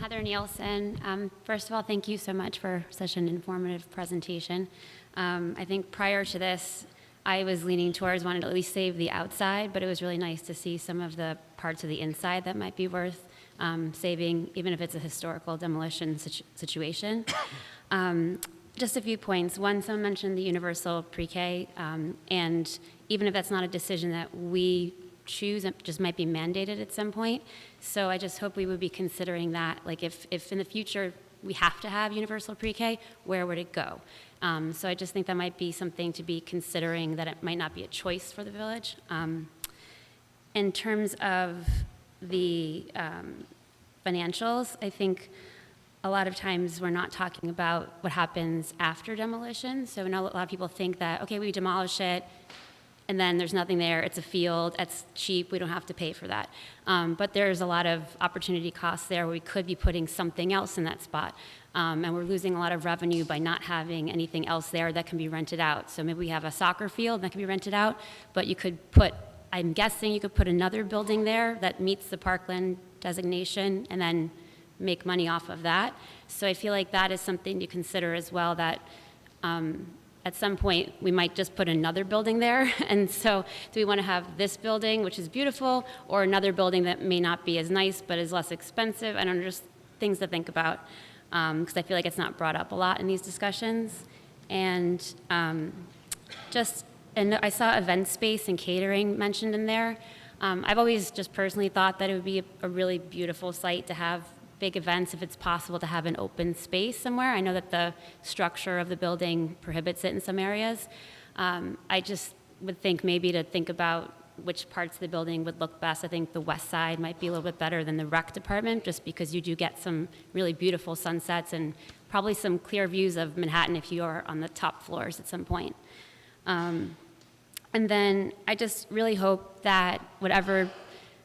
Heather Neilson. First of all, thank you so much for such an informative presentation. I think prior to this, I was leaning towards wanting to at least save the outside, but it was really nice to see some of the parts of the inside that might be worth saving, even if it's a historical demolition situation. Just a few points. One, someone mentioned the universal pre-K, and even if that's not a decision that we choose, it just might be mandated at some point. So I just hope we would be considering that, like if in the future we have to have universal pre-K, where would it go? So I just think that might be something to be considering, that it might not be a choice for the village. In terms of the financials, I think a lot of times we're not talking about what happens after demolition. So I know a lot of people think that, okay, we demolish it, and then there's nothing there, it's a field, it's cheap, we don't have to pay for that. But there's a lot of opportunity costs there where we could be putting something else in that spot. And we're losing a lot of revenue by not having anything else there that can be rented out. So maybe we have a soccer field that can be rented out, but you could put, I'm guessing you could put another building there that meets the parkland designation and then make money off of that. So I feel like that is something to consider as well, that at some point we might just put another building there. And so do we want to have this building, which is beautiful, or another building that may not be as nice but is less expensive? I don't know, just things to think about, because I feel like it's not brought up a lot in these discussions. And and I saw event space and catering mentioned in there. I've always just personally thought that it would be a really beautiful site to have big events, if it's possible to have an open space somewhere. I know that the structure of the building prohibits it in some areas. I just would think maybe to think about which parts of the building would look best. I think the west side might be a little bit better than the rec department, just because you do get some really beautiful sunsets and probably some clear views of Manhattan if you are on the top floors at some point. And then I just really hope that whatever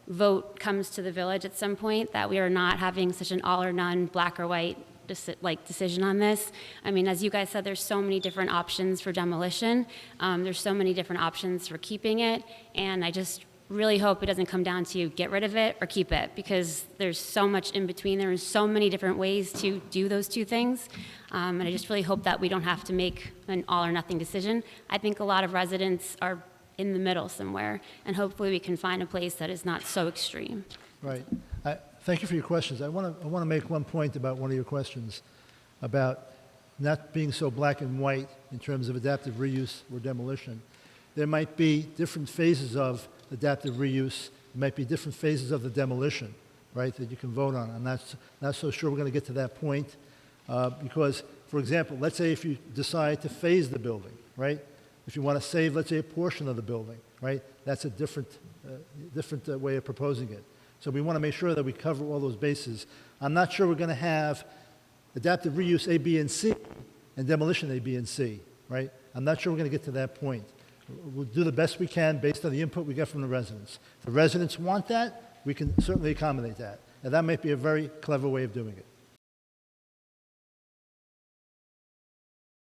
vote comes to the village at some point, that we are not having such an all or none, black or white decision on this. I mean, as you guys said, there's so many different options for demolition. There's so many different options for keeping it, and I just really hope it doesn't come down to get rid of it or keep it, because there's so much in between. There are so many different ways to do those two things, and I just really hope that we don't have to make an all or nothing decision. I think a lot of residents are in the middle somewhere, and hopefully we can find a place that is not so extreme. Right. Thank you for your questions. I want to make one point about one of your questions about not being so black and white in terms of adaptive reuse or demolition. There might be different phases of adaptive reuse. There might be different phases of the demolition, right, that you can vote on. I'm not so sure we're going to get to that point because, for example, let's say if you decide to phase the building, right? If you want to save, let's say, a portion of the building, right? That's a different way of proposing it. So we want to make sure that we cover all those bases. I'm not sure we're going to have adaptive reuse A, B, and C and demolition A, B, and C, right? I'm not sure we're going to get to that point. We'll do the best we can based on the input we get from the residents. If the residents want that, we can certainly accommodate that. And that might be a very clever way of doing it.